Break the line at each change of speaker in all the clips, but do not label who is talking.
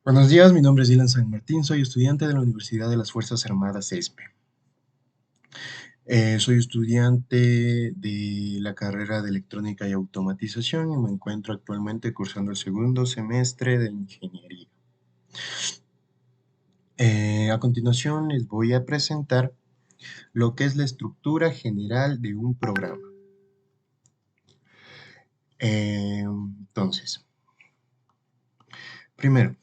Buenos días, mi nombre es Dylan San Martín, soy estudiante de la Universidad de las Fuerzas Armadas ESPE. Soy estudiante de la carrera de Electrónica y Automatización y me encuentro actualmente cursando el segundo semestre de Ingeniería. A continuación les voy a presentar lo que es la estructura general de un programa. Entonces, primero,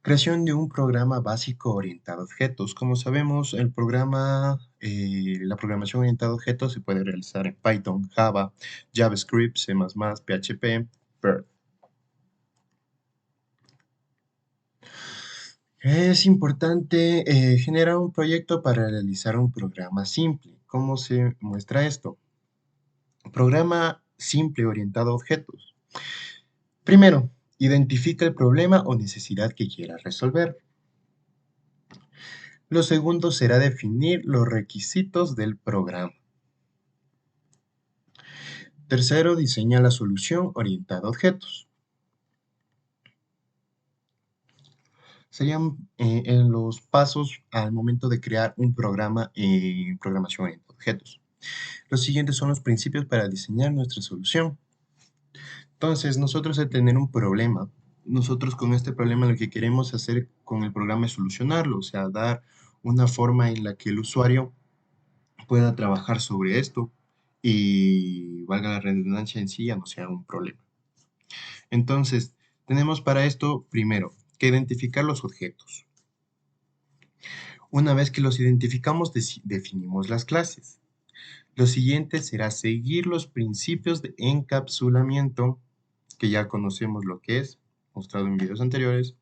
creación de un programa básico orientado a objetos. Como sabemos, la programación orientada a objetos se puede realizar en Python, Java, JavaScript, C++, PHP, Perl. Es importante generar un proyecto para realizar un programa simple. ¿Cómo se muestra esto? Programa simple orientado a objetos. Primero, identifica el problema o necesidad que quieras resolver. Lo segundo será definir los requisitos del programa. Tercero, diseña la solución orientada a objetos. Serían en los pasos al momento de crear un programa en programación orientada a objetos. Los siguientes son los principios para diseñar nuestra solución. Entonces, nosotros al tener un problema, nosotros con este problema lo que queremos hacer con el programa es solucionarlo, o sea, dar una forma en la que el usuario pueda trabajar sobre esto y valga la redundancia en sí, ya no sea un problema. Entonces, tenemos para esto, primero, que identificar los objetos. Una vez que los identificamos, definimos las clases. Lo siguiente será seguir los principios de encapsulamiento, que ya conocemos lo que es, mostrado en videos anteriores.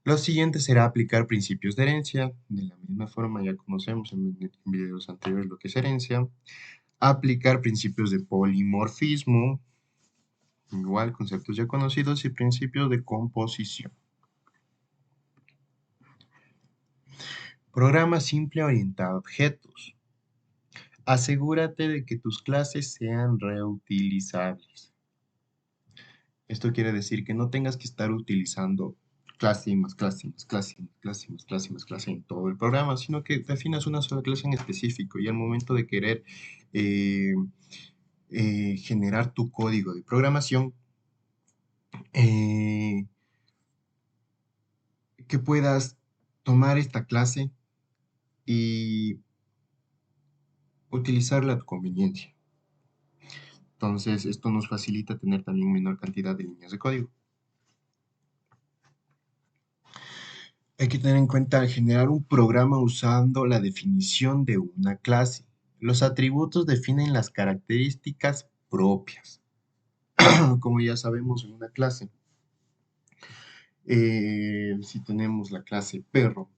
Lo siguiente será aplicar principios de herencia. De la misma forma, ya conocemos en videos anteriores lo que es herencia. Aplicar principios de polimorfismo, igual conceptos ya conocidos, y principios de composición. Programa simple orientado a objetos. Asegúrate de que tus clases sean reutilizables. Esto quiere decir que no tengas que estar utilizando clase y más clase y más clase y más clase y más clase y más clase en todo el programa, sino que definas una sola clase en específico y al momento de querer eh, generar tu código de programación, eh, que puedas tomar esta clase y utilizarla a tu conveniencia. Entonces, esto nos facilita tener también menor cantidad de líneas de código. Hay que tener en cuenta al generar un programa usando la definición de una clase. Los atributos definen las características propias. Como ya sabemos en una clase, si tenemos la clase perro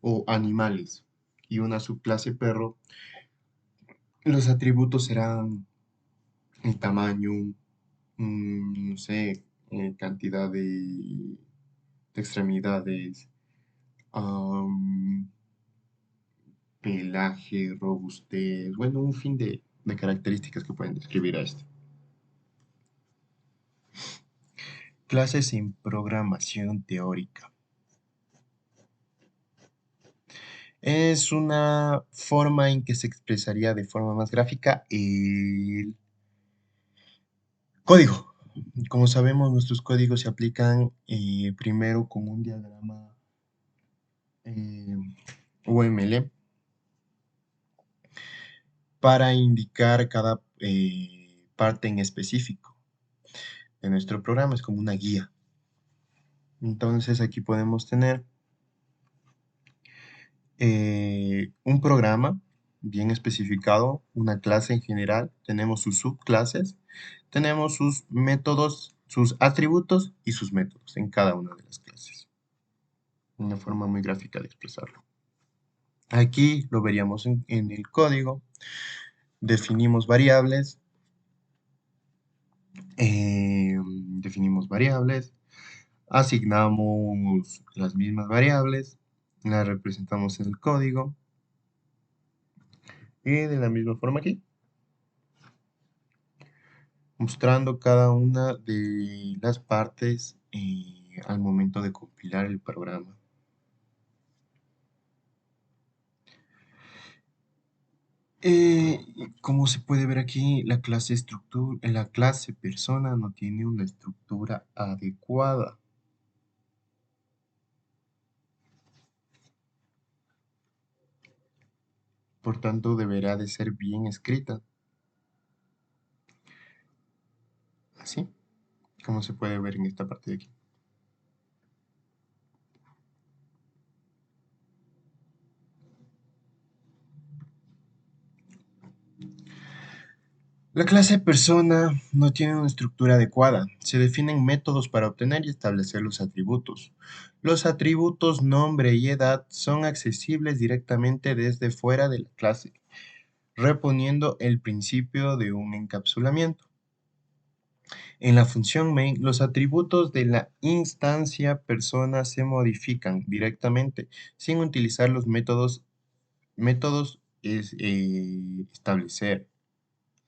o animales y una subclase perro, los atributos serán el tamaño, no sé, cantidad de extremidades, am, pelaje, robustez, bueno, un fin de características que pueden describir a esto. Clases en programación teórica. Es una forma en que se expresaría de forma más gráfica el código. Como sabemos, nuestros códigos se aplican primero con un diagrama eh, UML para indicar cada parte en específico de nuestro programa. Es como una guía. Entonces aquí podemos tener un programa bien especificado, una clase en general, tenemos sus subclases, tenemos sus métodos, sus atributos y sus métodos en cada una de las clases. Una forma muy gráfica de expresarlo. Aquí lo veríamos en el código. Definimos variables, definimos variables, asignamos las mismas variables, las representamos en el código y de la misma forma aquí, mostrando cada una de las partes al momento de compilar el programa. Como se puede ver aquí, la clase persona no tiene una estructura adecuada. Por tanto, deberá de ser bien escrita. Así, como se puede ver en esta parte de aquí. La clase persona no tiene una estructura adecuada. Se definen métodos para obtener y establecer los atributos. Los atributos nombre y edad son accesibles directamente desde fuera de la clase, reponiendo el principio de un encapsulamiento. En la función main, los atributos de la instancia persona se modifican directamente sin utilizar los métodos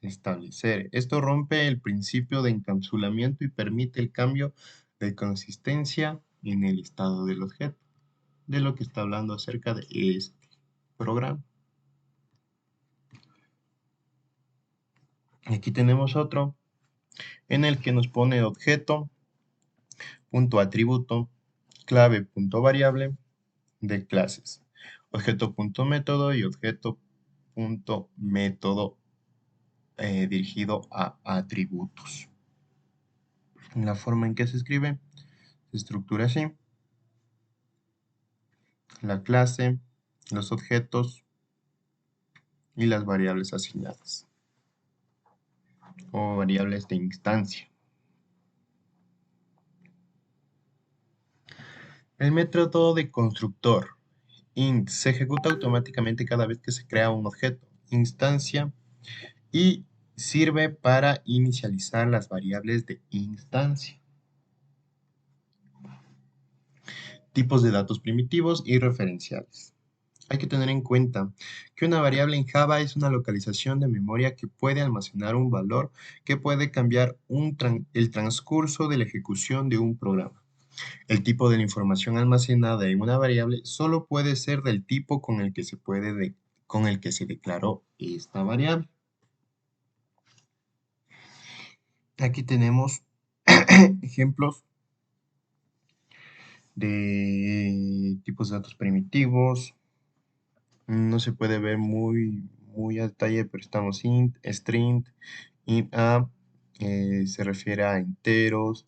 establecer. Esto rompe el principio de encapsulamiento y permite el cambio de consistencia en el estado del objeto, de lo que está hablando acerca de este programa. Aquí tenemos otro en el que nos pone objeto, punto atributo, clave, punto variable de clases, objeto punto método y objeto punto método dirigido a atributos. En la forma en que se escribe, se estructura así: la clase, los objetos y las variables asignadas o variables de instancia. El método de constructor int se ejecuta automáticamente cada vez que se crea un objeto, instancia, y sirve para inicializar las variables de instancia. Tipos de datos primitivos y referenciales. Hay que tener en cuenta que una variable en Java es una localización de memoria que puede almacenar un valor que puede cambiar el transcurso de la ejecución de un programa. El tipo de la información almacenada en una variable solo puede ser del tipo con el que se declaró esta variable. Aquí tenemos ejemplos de tipos de datos primitivos. No se puede ver muy a detalle, pero estamos int, string, int a, se refiere a enteros,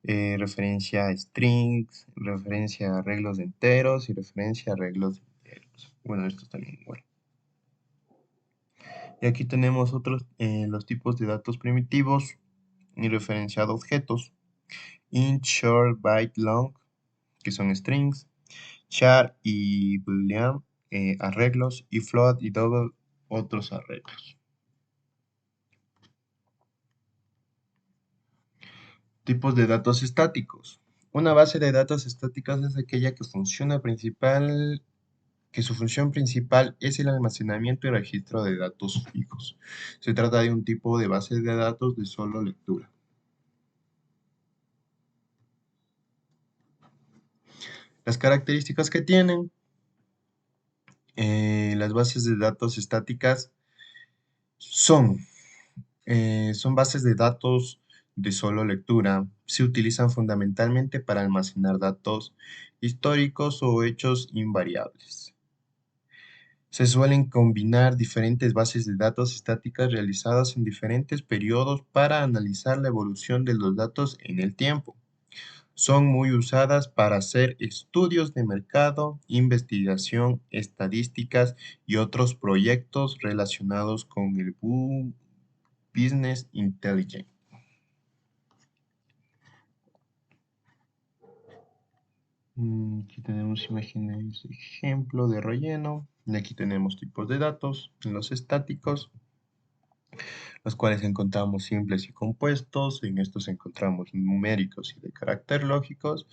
referencia a strings, referencia a arreglos de enteros y referencia a arreglos de enteros. Bueno, estos también igual. Y aquí tenemos los tipos de datos primitivos y referenciado a objetos. Int, short, byte, long, que son strings, char y boolean, arreglos, y float y double, otros arreglos. Tipos de datos estáticos. Una base de datos estáticas es aquella que su función principal es el almacenamiento y registro de datos fijos. Se trata de un tipo de base de datos de solo lectura. Las características que tienen las bases de datos estáticas son bases de datos de solo lectura. Se utilizan fundamentalmente para almacenar datos históricos o hechos invariables. Se suelen combinar diferentes bases de datos estáticas realizadas en diferentes periodos para analizar la evolución de los datos en el tiempo. Son muy usadas para hacer estudios de mercado, investigación, estadísticas y otros proyectos relacionados con el Business Intelligence. Aquí tenemos imágenes, ejemplo de relleno. Y aquí tenemos tipos de datos, los estáticos, los cuales encontramos simples y compuestos. En estos encontramos numéricos y de carácter lógicos.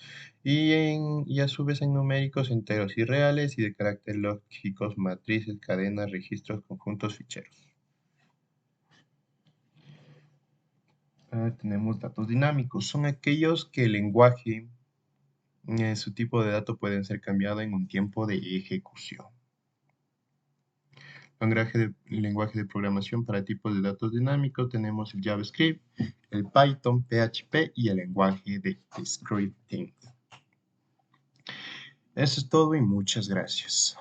Y a su vez en numéricos enteros y reales y de carácter lógicos, matrices, cadenas, registros, conjuntos, ficheros. Tenemos datos dinámicos. Son aquellos que el lenguaje, su tipo de dato pueden ser cambiado en un tiempo de ejecución. Lenguaje de programación para tipos de datos dinámicos tenemos el JavaScript, el Python, PHP y el lenguaje de scripting. Eso es todo y muchas gracias.